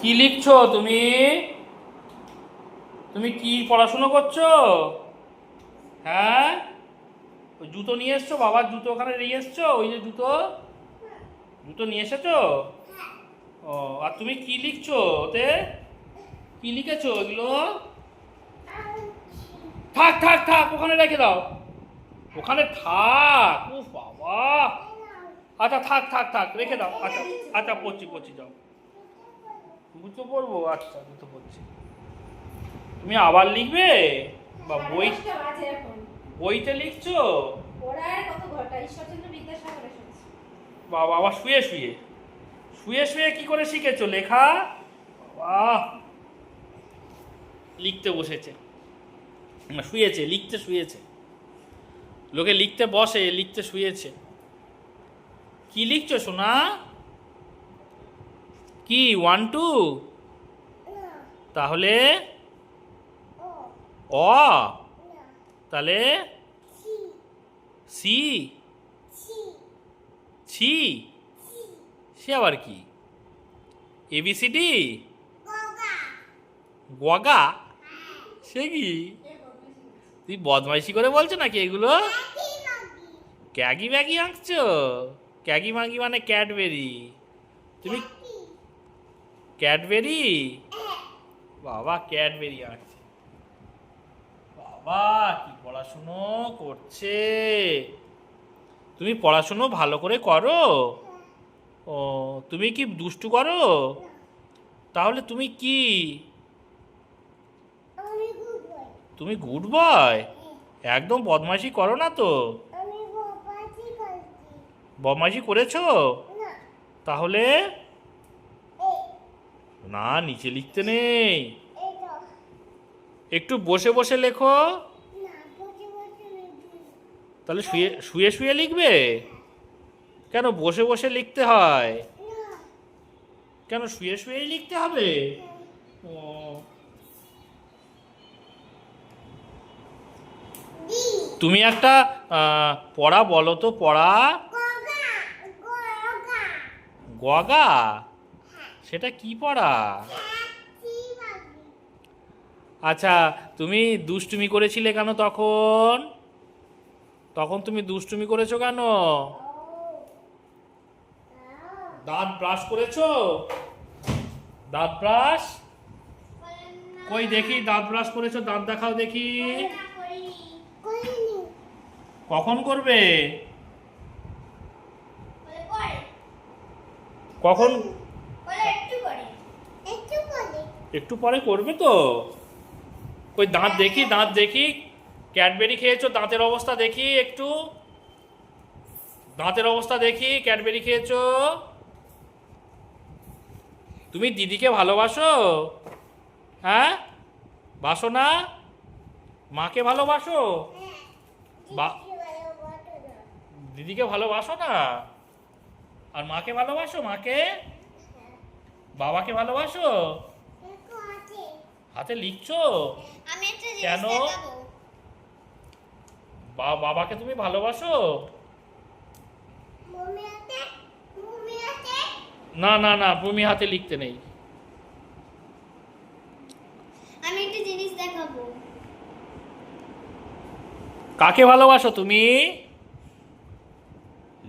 কি লিখছো তুমি? তুমি কি পড়াশুনো করছো? হ্যাঁ, ওই জুতো নিয়ে এসছো? বাবার জুতো ওখানে নিয়ে এসছো? ওই যে জুতো, জুতো নিয়ে এসেছো? ও, আর তুমি কি লিখছো ওতে? কি লিখেছো এগুলো? থাক থাক থাক, ওখানে রেখে দাও। ওখানে থাক। ও বাবা, আচ্ছা থাক থাক থাক, রেখে দাও। আচ্ছা আচ্ছা, পড়ছি পড়ছি, যাও। জুতো পড়বো? আচ্ছা, জুতো পড়ছি। তুমি আবার লিখবে? বা বই, বইতে লিখছো? বাবা, আবার শুয়ে শুয়ে, শুয়ে শুয়ে কি করে শিখেছো লেখা? বাহ, লিখতে বসেছে না, শুয়েছে, লিখতে শুয়েছে। লোকে লিখতে বসে, লিখতে শুয়েছে। কি লিখছো সোনা? কি 1 2? তাহলে অ, তাহলে সি, ছি, সে আবার কি? ABCD, গগা, সে কি? তুই বদমাইশি করে বলছো নাকি এগুলো? ক্যাগি ম্যাগি আঁকছো? ক্যাগি ম্যাগি মানে ক্যাডবেরি। তুমি ক্যাডবেরি? বাবা, ক্যাডবেরি আঁকছে। বাবা, কি পড়াশুনো করছে! তুমি পড়াশুনো ভালো করে করো? ও, তুমি কি দুষ্টু করো? তাহলে তুমি কি? তুমি গুড বয়? একদম বদমাইশি করো না তো? বদমাইশি করেছো? তাহলে না, নিচে লিখতে নেই, একটু বসে বসে লেখো। তাহলে শুয়ে শুয়ে শুয়ে লিখবে? কেন বসে বসে লিখতে হয়? কেন শুয়ে শুয়েই লিখতে হবে? ও, তুমি একটা পড়া বলো তো, পড়া। গগা? সেটা কি পড়া? আচ্ছা, তুমি দুষ্টুমি করেছিলে কেন তখন? তখন তুমি দুষ্টুমি করেছো কেন? দাঁত ব্রাশ করেছো? দাঁত ব্রাশ কই দেখি, দাঁত ব্রাশ করেছো? দাঁত দেখাও দেখি। কখন করবে? কখন? একটু পরে করবে তো? কই দাঁত দেখি, দাঁত দেখি। ক্যাডবেরি খেয়েছো, দাঁতের অবস্থা দেখি একটু। দাঁতের অবস্থা দেখি, ক্যাডবেরি খেয়েছো। তুমি দিদিকে ভালোবাসো? হ্যাঁ, বাসো না? মাকে ভালোবাসো? দিদিকে ভালোবাসো না? আর মাকে ভালোবাসো? মাকে, বাবাকে ভালোবাসো? হাতে লিখছো কেন? বাবাকে তুমি ভালোবাসো? না না না, ভূমি হাতে লিখতে নেই। আমি একটা জিনিস দেখাবো। কাকে ভালোবাসো তুমি?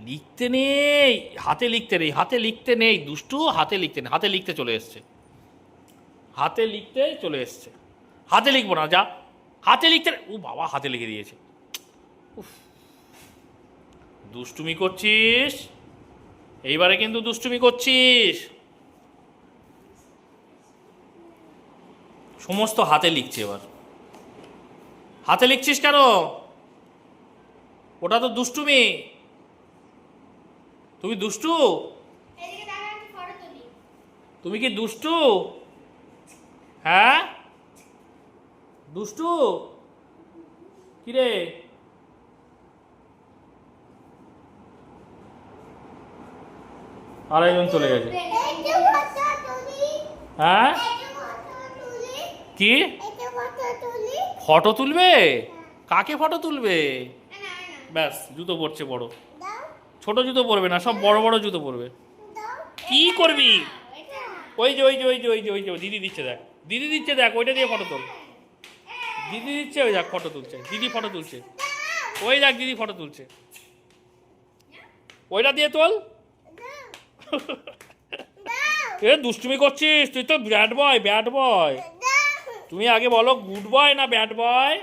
লিখতে নেই, হাতে লিখতে নেই, হাতে লিখতে নেই, দুষ্টু। হাতে লিখতে নেই, হাতে লিখতে চলে এসছে, হাতে লিখতে চলে এসছে। হাতে লিখবো না, যা। হাতে লিখতে, ও বাবা, হাতে লিখে দিয়েছে। উফ, দুষ্টুমি করছিস, এইবারে কিন্তু দুষ্টুমি করছিস। সমস্ত হাতে লিখছে এবার। হাতে লিখছিস কেন? ওটা তো দুষ্টুমি। তুমি দুষ্টু? তুমি কি দুষ্টু? হ্যাঁ, দুষ্টু? কিরে, আরেকজন চলে গেছে। হ্যাঁ, কি ফটো তুলবে? কাকে ফটো তুলবে? ব্যাস, জুতো পরছে বড়। ছোট জুতো পরবে না, সব বড় বড় জুতো পরবে। কি করবি? ওই যে ওই যে ওই যে ওই যে ওই যে দিদি দিচ্ছে দেখ, দিদি দিচ্ছে দেখ, ওইটা দিয়ে ফটো তোল। দিদি দিচ্ছে, ওই দেখ ফটো তুলছে, দিদি ফটো তুলছে, ওই দেখ দিদি ফটো তুলছে, ওইটা দিয়ে তোল। এ দুষ্টুমি করছিস তুই, তো ব্যাড বয়, ব্যাড বয়। তুমি আগে বলো গুড বয় না ব্যাড বয়।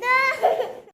No.